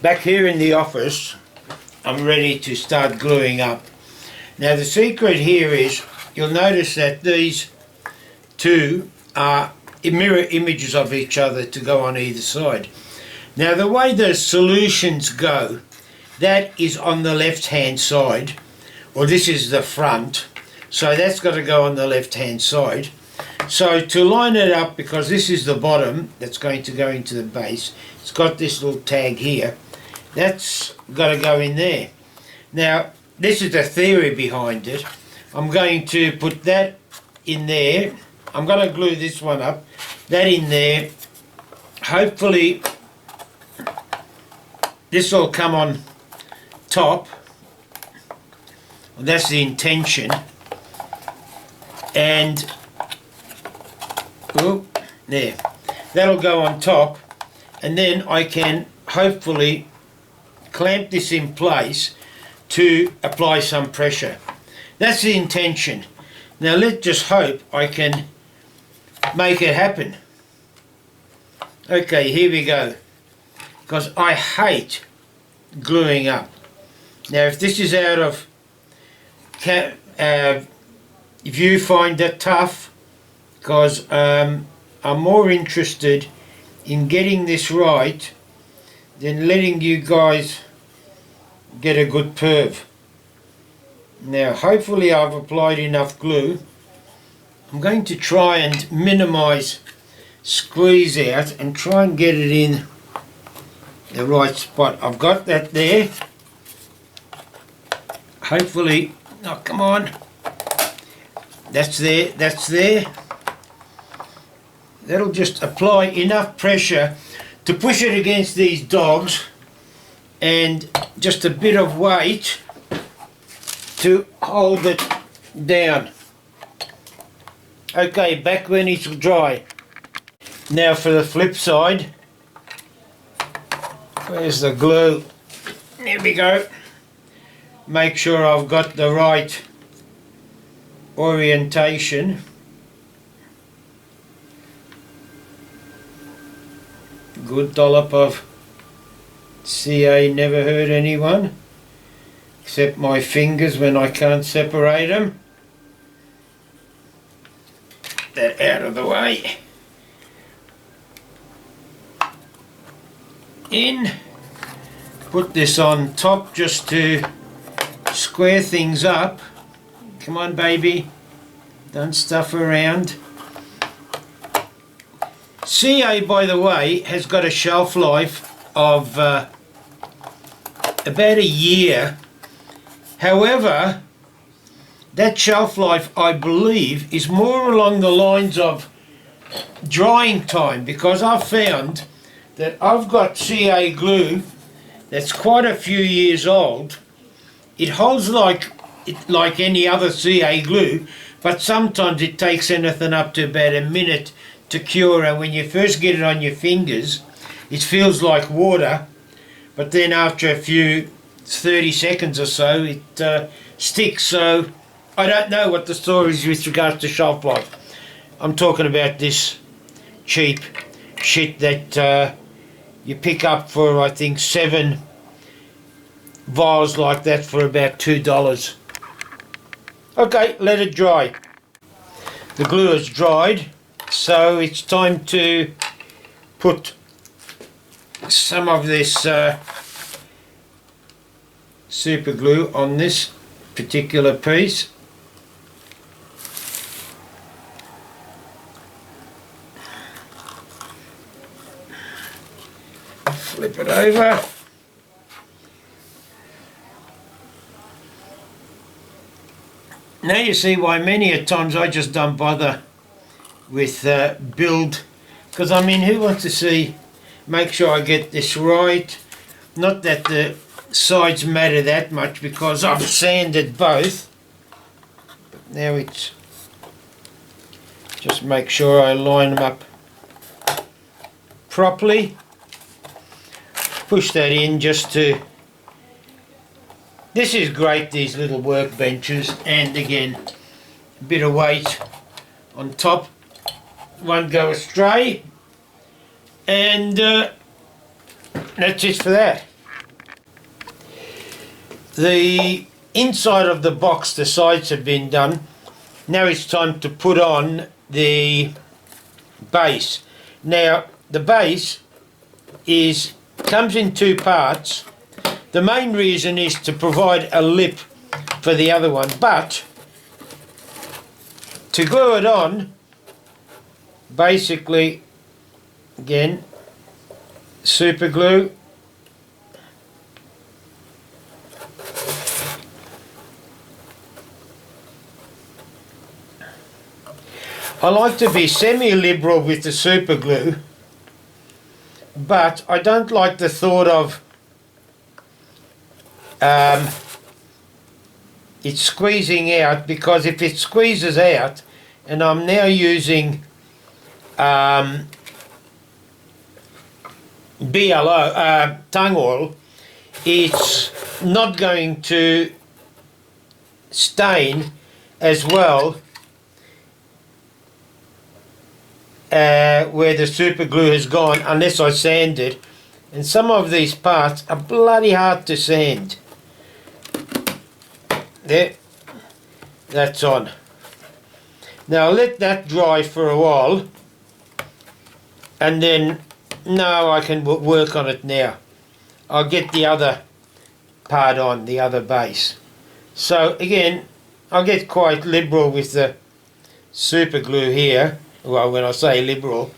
Back here in the office, I'm ready to start gluing up. Now the secret here is, you'll notice that these two are mirror images of each other to go on either side. Now the way the solutions go, that is on the left hand side, or this is the front, so that's got to go on the left hand side. So to line it up, because this is the bottom that's going to go into the base, it's got this little tag here, that's got to go in there. Now this is the theory behind it. I'm going to put that in there. I'm going to glue this one up, that in there. Hopefully this will come on top. That's the intention. And oh, there, that'll go on top, and then I can hopefully clamp this in place to apply some pressure. That's the intention. Now let's just hope I can make it happen. Okay, here we go. Because I hate gluing up. Now if this is out of, if you find that tough, because I'm more interested in getting this right than letting you guys get a good perv. Now hopefully I've applied enough glue. I'm going to try and minimize squeeze out and try and get it in the right spot. I've got that there. Hopefully, oh come on, that's there, that's there. That'll just apply enough pressure to push it against these dogs, and just a bit of weight to hold it down. Okay, back when it's dry. Now for the flip side, where's the glue? There we go. Make sure I've got the right orientation. Good dollop of CA never hurt anyone, except my fingers when I can't separate them. That out of the way. In. Put this on top just to square things up. Come on baby, don't stuff around. CA, by the way, has got a shelf life of about a year. However, that shelf life, I believe, is more along the lines of drying time, because I've found that I've got CA glue that's quite a few years old. It holds like any other CA glue, but sometimes it takes anything up to about a minute to cure, and when you first get it on your fingers it feels like water, but then after a few 30 seconds or so it sticks. So I don't know what the story is with regards to shelf life. I'm talking about this cheap shit that you pick up for, I think, 7 vials like that for about $2. Okay, let it dry. The glue has dried, so it's time to put some of this super glue on this particular piece. Flip it over. Now you see why many a times I just don't bother with build, because I mean, who wants to see, make sure I get this right. Not that the sides matter that much because I've sanded both, but now it's just make sure I line them up properly. Push that in just to, this is great, these little workbenches, and again a bit of weight on top won't go astray, and that's it for that. the inside of the box, the sides have been done. Now it's time to put on the base. Now the base comes in two parts. The main reason is to provide a lip for the other one, but to glue it on, basically, again, super glue. I like to be semi-liberal with the super glue, but I don't like the thought of it squeezing out, because if it squeezes out, and I'm now using BLO, tung oil, it's not going to stain as well where the super glue has gone, unless I sand it. And some of these parts are bloody hard to sand. There, that's on. Now let that dry for a while, and then now I can work on it now. I'll get the other part on, the other base. So again, I'll get quite liberal with the super glue here. Well, when I say liberal,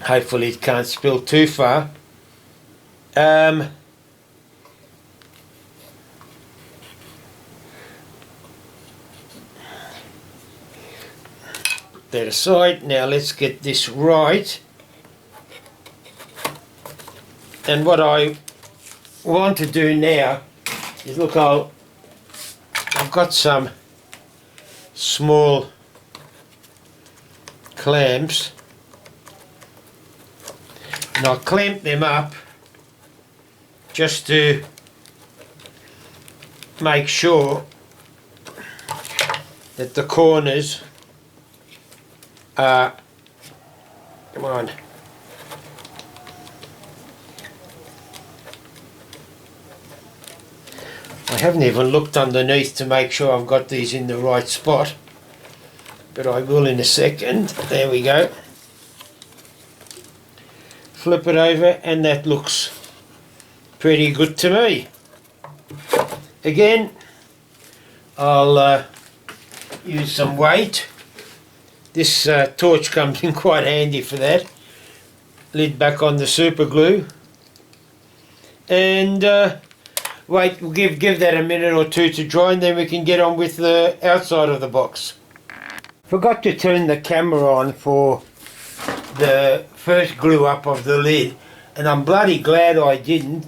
hopefully it can't spill too far. That aside. Now let's get this right. And what I want to do now is, look, I've got some small clamps, and I'll clamp them up just to make sure that the corners are, come on, I haven't even looked underneath to make sure I've got these in the right spot, but I will in a second. There we go. Flip it over, and that looks pretty good to me. Again, I'll use some weight. This torch comes in quite handy for that. Lid back on the super glue, and wait, we'll give that a minute or two to dry, and then we can get on with the outside of the box. Forgot to turn the camera on for the first glue up of the lid, and I'm bloody glad I didn't,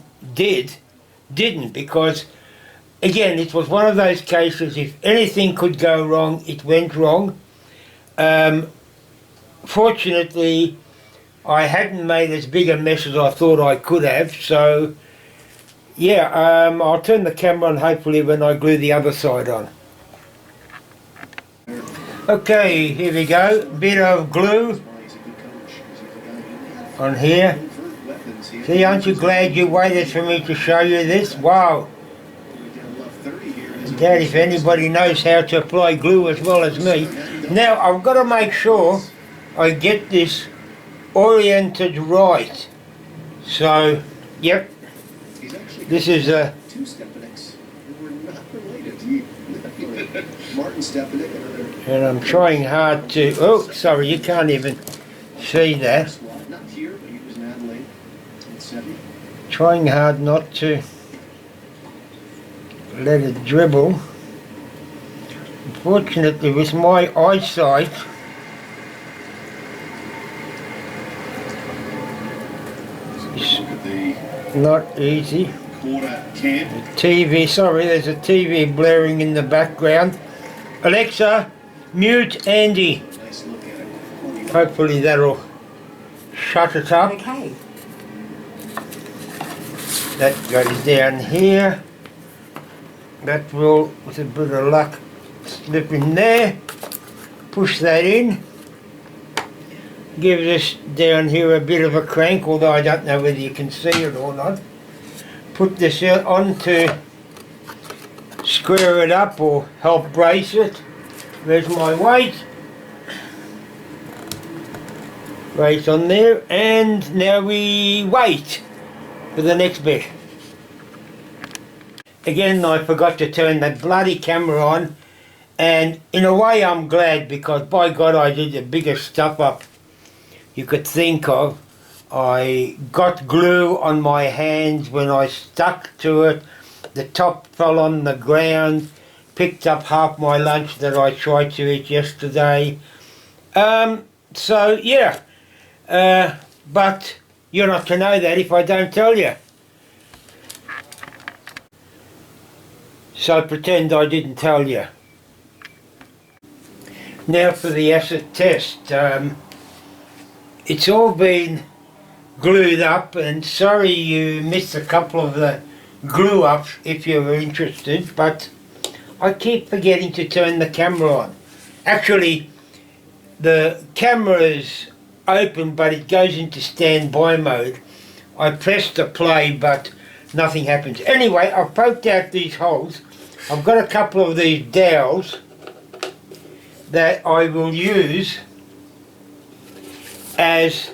because again, it was one of those cases, if anything could go wrong, it went wrong. Fortunately, I hadn't made as big a mess as I thought I could have, so yeah, I'll turn the camera on hopefully when I glue the other side on. Okay, here we go, bit of glue on here. See, aren't you glad you waited for me to show you this? Wow. I doubt if anybody knows how to apply glue as well as me. Now, I've got to make sure I get this oriented right. So, yep, this is a... And I'm trying hard to... Oh, sorry, you can't even see that. Trying hard not to let it dribble. Unfortunately, with my eyesight, it's not easy. The TV, sorry, there's a TV blaring in the background. Alexa, mute Andy. Hopefully that'll shut it up. Okay. That goes down here. That will, with a bit of luck, slip in there. Push that in. Give this down here a bit of a crank, although I don't know whether you can see it or not. Put this on to square it up or help brace it. There's my weight. Right on there, and now we wait for the next bit. Again, I forgot to turn that bloody camera on, and in a way I'm glad, because by God I did the biggest stuff up you could think of. I got glue on my hands when I stuck to it. The top fell on the ground, picked up half my lunch that I tried to eat yesterday. So yeah, but you're not to know that if I don't tell you. So pretend I didn't tell you. Now for the acid test. It's all been glued up, and sorry you missed a couple of the glue ups if you were interested, but I keep forgetting to turn the camera on. Actually, the camera is open, but it goes into standby mode. I press the play, but nothing happens. Anyway, I've poked out these holes. I've got a couple of these dowels that I will use as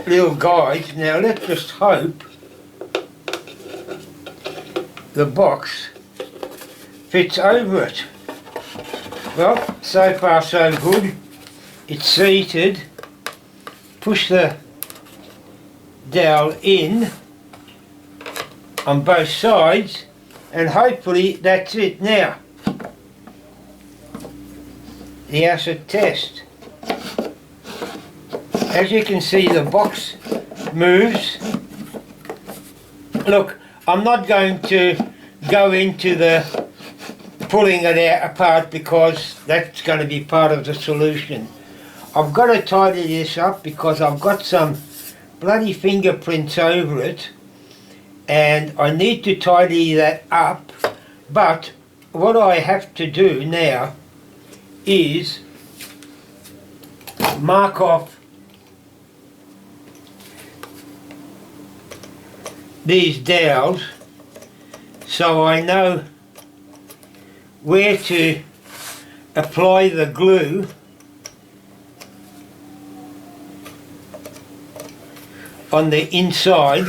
little guides. Now let's just hope the box fits over it. Well, so far so good. It's seated. Push the dowel in on both sides, and hopefully that's it. Now, the acid test. As you can see, the box moves. Look, I'm not going to go into the pulling it out apart, because that's going to be part of the solution. I've got to tidy this up because I've got some bloody fingerprints over it, and I need to tidy that up. But what I have to do now is mark off these dowels so I know where to apply the glue on the inside.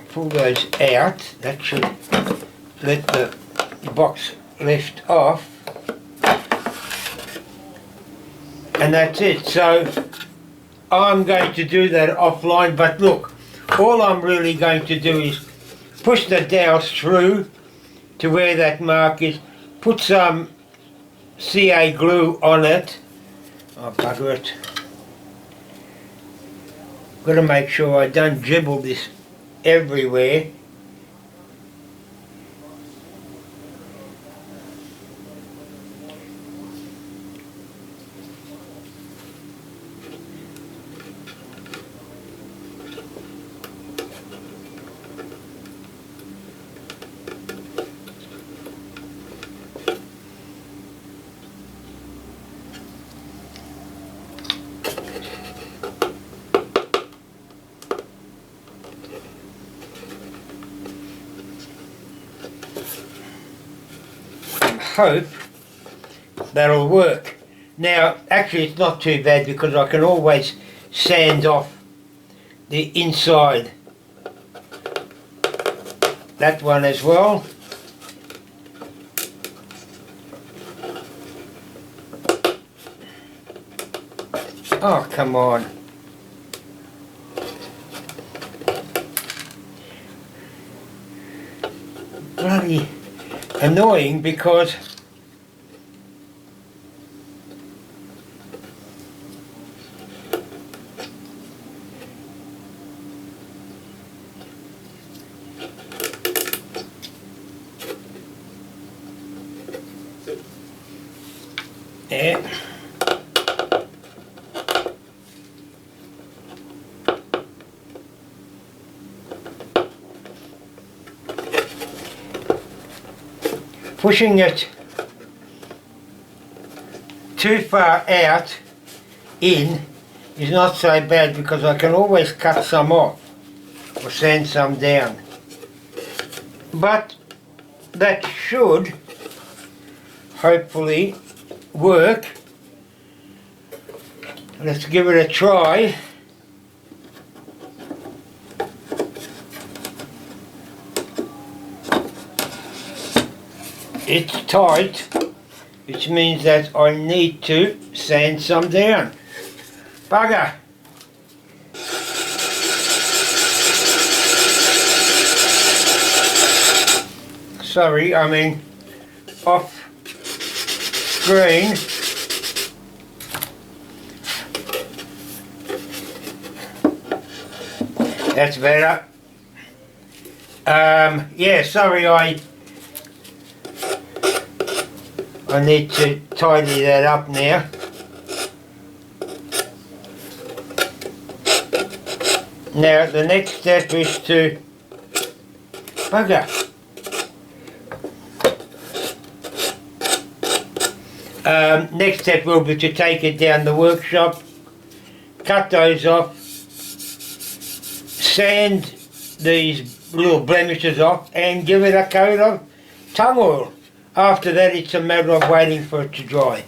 Pull those out. That should let the box lift off. And that's it. So I'm going to do that offline, but look, all I'm really going to do is push the dowels through to where that mark is, put some CA glue on it. Oh, bugger it. Got to make sure I don't dribble this everywhere. Hope that'll work. Now actually it's not too bad, because I can always sand off the inside, that one as well. Oh, come on. Bloody annoying, because Yeah. Pushing it too far out in is not so bad because I can always cut some off or sand some down. But that should hopefully work. Let's give it a try. It's tight, which means that I need to sand some down. Bugger! Sorry, I mean off screen. That's better. Yeah, sorry, I need to tidy that up now. Now the next step is to bugger. Next step will be to take it down the workshop, cut those off, sand these little blemishes off and give it a coat of tung oil. After that it's a matter of waiting for it to dry.